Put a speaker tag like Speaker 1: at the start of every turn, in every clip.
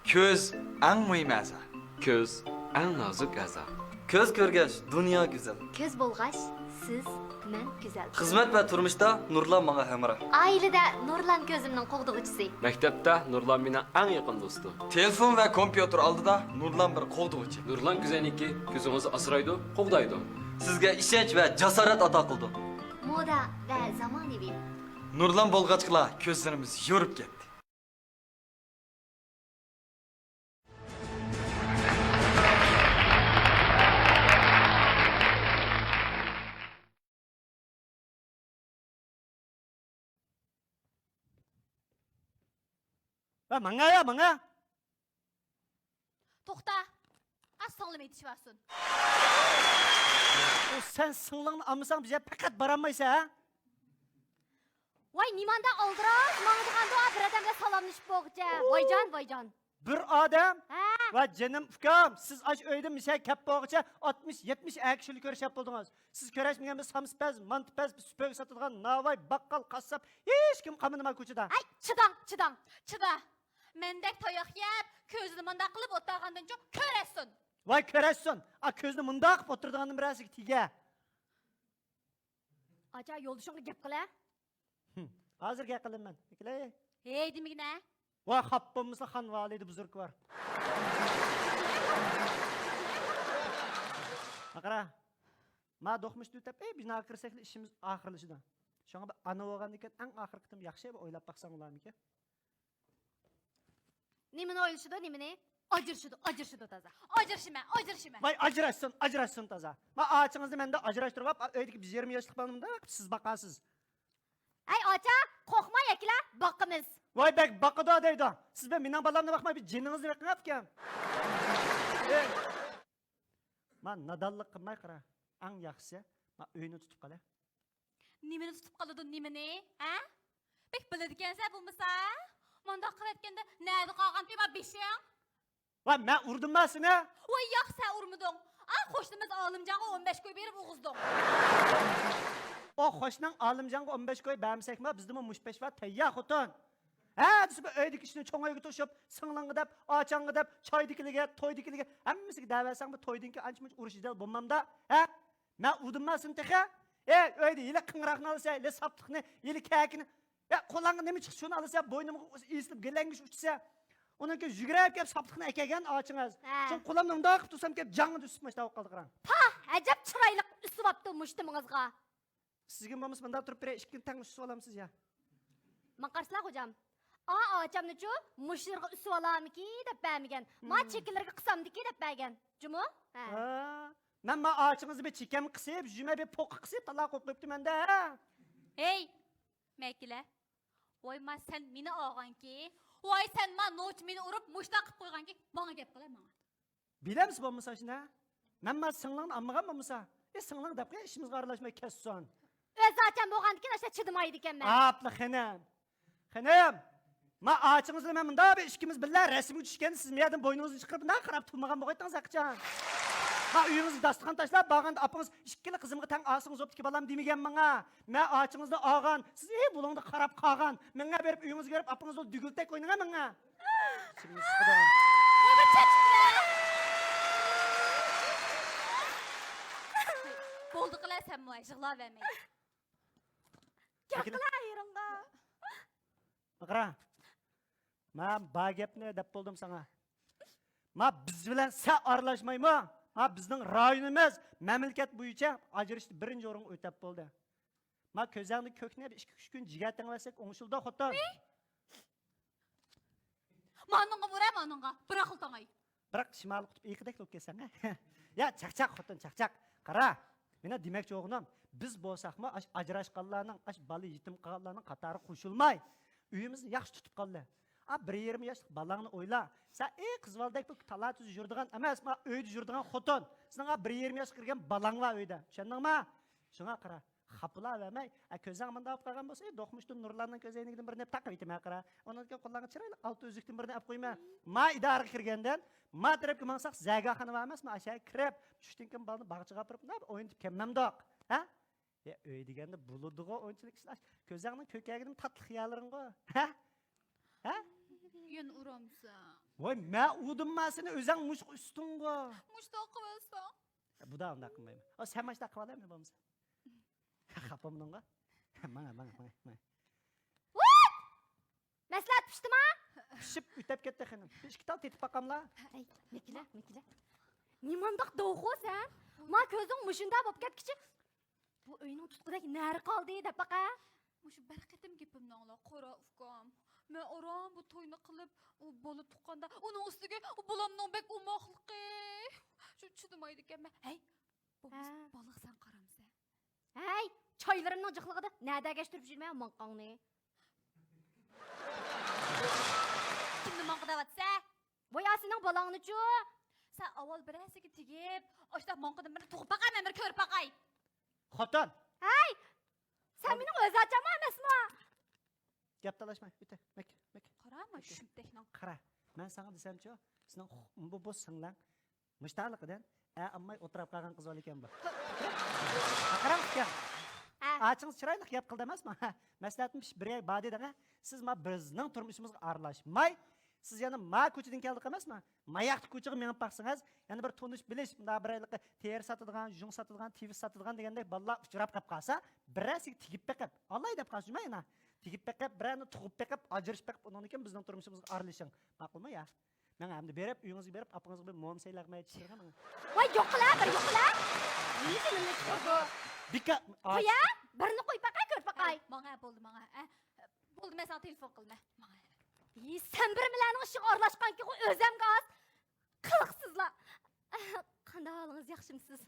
Speaker 1: Köz en mühim a'zo.
Speaker 2: Ko'z eng nozik a'zo.
Speaker 3: Ko'z ko'rgach, dunyo go'zal.
Speaker 4: Ko'z bo'lg'ach, siz, men go'zal.
Speaker 3: Xizmat va turmushda Nurlan menga hamroh.
Speaker 4: Oilada Nurlan ko'zimning qo'g'dug'ichisi.
Speaker 2: Maktabda Nurlan mening eng yaqin do'stim.
Speaker 1: Telefon ve kompüter oldida Nurlan bir qo'g'dug'ichi.
Speaker 2: Nurlan go'zalniki ko'zingizni asraydi, qo'g'daydi.
Speaker 3: Sizga ishonch va jasorat ato qildi.
Speaker 4: Moda va zamonaviy.
Speaker 1: Nurlan bo'lg'achqila ko'zlarimiz yorib ketdi.
Speaker 5: Va manga.
Speaker 6: To'xta. Aslanım yetişiversin.
Speaker 5: O sen sınlığını almasan bize fakat baramaysa ha?
Speaker 6: Vay nimanda aldıraz, mağdığanda bir adamla salamlaşıp boğca. Vaycan.
Speaker 5: Bir adam
Speaker 6: Ha?
Speaker 5: va canım ukam siz aç öyde bir şey kep boğaça 60-70 kişilik görüşüp buldunuz. Siz görüşmeyen bir samspez, mantipez, bir süpök satıdığan navay, bakkal, kassap hiç kim kamınıma koçuda.
Speaker 6: Ay, çıda. Mendek toyak yap, közünü manda kılıp otağından çok köresin.
Speaker 5: Vay köresin, a közünü mındaq oturduğanın birazcık tige.
Speaker 6: Aca yoluşunu gep kıla.
Speaker 5: Hazır gel kılın ben. Bekle.
Speaker 6: Hey demik ne?
Speaker 5: Vay happımızda han validi buzurk var. Akara. Ma dokmuş dütep, biz nakırsekli işimiz ahırlışıdan. Şuna bir ana oğan diken en ahır kıtım yakşı bir oylap baksan ulan mı ki?
Speaker 6: Nimini oyuşudu, nimini? Acırşıdı taza. Acırşıma.
Speaker 5: Vay acırasın taza. Ma ağaçınızı ben de acıraştırıp, öyle biz 20 yaşlık balımda siz bakansız.
Speaker 6: Ay aca, kokma yakila, bakımız.
Speaker 5: Vay bek bakıda adaydı. Siz ben minan balamına bakma bir cininizi bakın yapken. Ma nadallık kılmay kıra. En yakısı, ma öğünü tutup kala.
Speaker 6: Nimini tutup kalıdın nimini? Ha? Pek bilirkense bulmasa? Manda kıvetkende nerede kalkan diye bir şey?
Speaker 5: Vay ben vurdum ben seni.
Speaker 6: Vay yak sen urmudun. Ah koştuğumuz alımcağı 15 koy verip uğuzdun.
Speaker 5: O hoşnan alımcanı 15 koy beğensek mi? Bizde mi muşpeş var teyya kutun. Ha, siz bu öydik işini çoğuna götürüp, sınırlan gıdap, ağaçan gıdap, çay dikilige, toy dikilige. Hemmisi davetsen bu toy dinki ançmış uğraşacağız bulmam da. Ha? Ben vurdum ben seni teke. Öyle ile kıngırakını alırsa, ile saptıkını, ile kekini. Kolağını ne mi çık şunu alırsa, boynumu islip gelengiş uçsa. Onun ki yügreyip gelip saptıkını ekegen ağaçınız. Son kulağımdan daha kıp tutsam gelip canı düşmüş tavuk kaldı kıran.
Speaker 6: Pah, acap çıraylık üstü baptı muştumuzga.
Speaker 5: Sizin babamız bana durup bire işkin tane üstü olamsız ya.
Speaker 6: Makarsla hocam. Aa ağacamını çu, muşlarga üstü olamı ki de bəmigen. Ma çekilerge kısamdı ki de bəgen. Cumu?
Speaker 5: Ben ma ağaçınızı bir çikem kısıp, yüzüme bir pok kısıp, talak okuyuptum ben de ha.
Speaker 6: Hey, mekile. Vay ma sen mini ağan ki. Vay sen ma noç mini urup muşta kıp koygan ki. Bana gep kala bana.
Speaker 5: Bilir misin babamıza şimdi ha? Ben ma sınırlan anmağam babamıza. Sınırlan da işimiz kararlaşmayı kessin.
Speaker 6: Öz zaten boğandı ki nasıl çıdımaydı ken ben.
Speaker 5: Aplı hanım. Hanım. Ma ağaçınızı ben daha bir işkimiz billah resmi düşken siz miyadım boynunuzu çıkarıp ne karab tutmağam boğayttan sakcan. Ha uyunuzu dastıkan taşlar bağında apınız işkili kızımı tan ağasınız optiki balam demegen bana. Ma ağaçınızda ağan, siz bulanda karab kağan. Mene berip uyunuzu görüp apınız ol dügültek oynana bana. Şimdi sıkıda.
Speaker 6: Baba çeçikle. Boldu kıla sen mu ayşıkla vermeyi. Yakla ayırınga.
Speaker 5: Bakıra. Ma bagep ne dep buldum sana. Ma biz bilen sen arlaşmay mı? Ha bizden rayonumuz memleket boyunca ajrıştı birinci orun ötep buldu. Ma közəngli kökne 2-3 gün jigaten versek oңuşulda xotan.
Speaker 6: Manınga vura manınga. Bırakıl tangay.
Speaker 5: Bırak şimal kutup iqidek lop kelsen ha. Ya çak xotan çak. Qara. Mena demekçi oğlum biz bolsaqma ajrashqanlarning, balı yetim qallarning qatori qo'shilmay uyimizni yaxshi tutib qoldi. A 1-20 yaşlık balаңны oyla. Sen kız valdek bu talat yüzü yurduğun emas, ma öyde yurduğun xotin. Senin 1-20 yaş kirgen balang var öyde. Şendin mi? Şuna qara. Xapıla vermey. Közəң mında ap qalğan bolsa, doqmuşdun Nurlanның közəynigidin birini taqib etmə qara. Onun qo'llarini chirayli altı özlükdün birini ap qo'yma. Ma idara kirgenden, ma tarafga mansaq zagaxana var emas, ma aşağı kirib, tushtinkin balni bag'chiga apirib, ne o'yinib kemmamdoq. Ha? Ya öy deganda buludigo o'yinchilik ishlash. Közəңning ko'kagining tatlı xiyolaring go. Ha? Ha?
Speaker 6: Yön uramsa.
Speaker 5: Voy, men udimman seni o'zing mush ustingga.
Speaker 6: Muştaq qilsang.
Speaker 5: Bu da unda qilmayman. O sen mana shunaqa qilib olammi bo'lmasa? Xapamdingga. Mana.
Speaker 4: Maslahat pishdimi?
Speaker 5: Pishib o'tab ketdi xonim. Ikki tal tetib baqamlar.
Speaker 4: Ay, Mekile. Nimandaq doğu sen? Ma ko'zing mushunda bo'lib ketkichi. Bu uyning tutqudagi nari qoldi deb baqa.
Speaker 6: Mush bir qitim gapimni angla, qora ufqam. Men oram bu to'yni qilib, u bola tuqqanda, uning ustiga u bolamning bek umoqligi. Shu chidamaydi ekanman. Hey, bu baliq sen qaramsa.
Speaker 4: Hey, choylarimning jiqlig'ida nada gashtirib yurmay monqongni.
Speaker 6: Kimni monqidavatsa?
Speaker 4: Voy sening balangni-chu.
Speaker 6: Sen avval birasiga tegib, oshda monqidim bir tug'ib baqayman, bir ko'rib baqay.
Speaker 5: Xotin,
Speaker 4: Hey! Sen mening o'zacham emasmi?
Speaker 5: gap talashma. O'ta. Mek.
Speaker 6: Qarama, shumtekning.
Speaker 5: Qara. Men sana desamchi, sizning bu singlang mushtaqliqidan ammay o'tirib qolgan qiz bor ekan bu. Qarang ekan. Achingiz chiroyli gap qildi emasmi? Maslahatim bir bor dedinga, siz ma bizning turmushimizga aralashmay, siz yana ma ko'chadan keldik emasmi? Mayaqti ko'chaga menib baqsangiz, yana bir tonish bilish, bunda bir ayliqqa ter sotadigan, jung sotadigan, TV sotadigan degandek ballar uchrab qolib qolsa, birasiga tegib beqib, Alloh deb qolishmay yana. Tegib beqib, birani tug'ib beqib, ajrish beqib, undan keyin bizning turmushimizga aralashing. Ma'qulmi ya? Men hamda berib, uyingizga berib, apangizga bir mom saylag'may chirg'aman.
Speaker 4: Voy yo'qlar, bir yo'qlar. Nima chiqdi?
Speaker 5: Bika,
Speaker 4: Qo'ya, birini qo'yib baqay, ko'rib baqay.
Speaker 6: Menga bo'ldi, menga. Bo'ldi, men sana telefon qilma. Menga.
Speaker 4: Sen bir bilaning ishiga aralashganki, o'zimga az qiliqsizlar. Qanday holingiz, yaxshimisiz?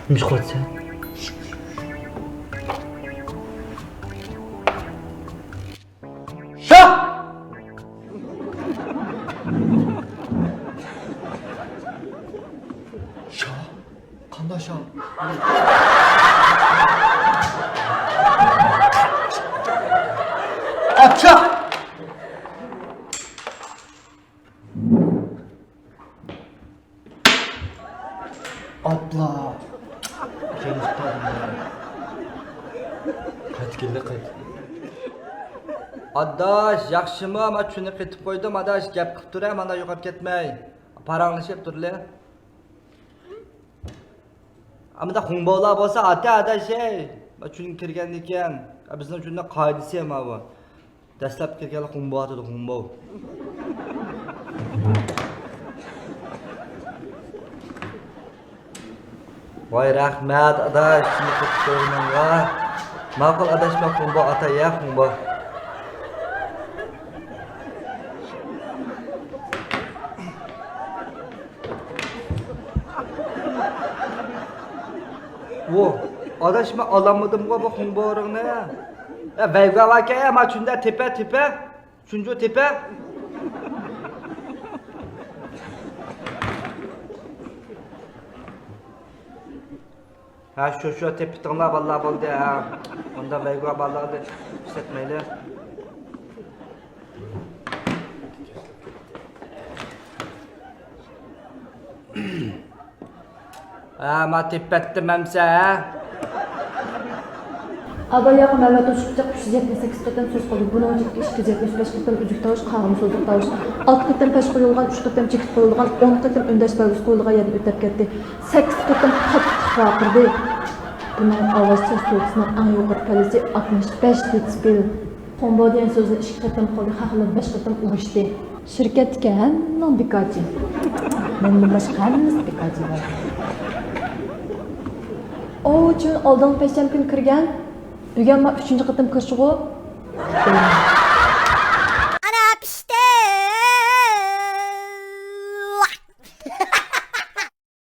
Speaker 3: Miş qo'ysa.
Speaker 1: Qanday sha? Acha! Atla.
Speaker 3: Qayt. Adaş, yaxshimi? Men shuni qetib qo'ydim, adaş, gap qilib turay, mana yo'qolib ketmay. Paranglashib turli. Amada xungbolar bo'lsa, ata adaş, men shuni kirgan ekan. Bizning shunda qoidasi ham bu. Dastlab kirganlar xungbo atadi, xungbo. Voy rahmat, adaş, shuni qilib qo'ymanga. Ma'qul adaş, men xungbo ataya, xungbo. Wo, adaş men olamadim-ku bu xungboringni. Vayga aka, men shunda tepa. Shunjo tepa. Ha, shu tepitinglar vallahi bo'ldi. Unda vayga ballarni islatmaylar. Ma tepatdim hamsa.
Speaker 7: Adaya Mehmet Uçukcak 378 qıtım söz qıldı. Bunun önceki 275 qıtım üzük tavuş, qağım sözlük tavuş. 6 qıtım peş qoyulğan, 3 qıtım çekit qoyulğan, 10 qıtım öndaş bəlüz qoyulğan yerden ötəb ketdi. 8 qıtım qatıq vaqırdı. Bunun avazca soğuksının en yuqur kalisi 65 decibel. Kombo diyen sözünü 2 qıtım qoldu, xaqlı 5 qıtım uğuşdu. Şirketke hemmen bikacı. Məndən başqa həmmimiz bikacı var. O üçün aldığım peşəm gün kirgan, Ügen ma 3. qıtım kırşığı.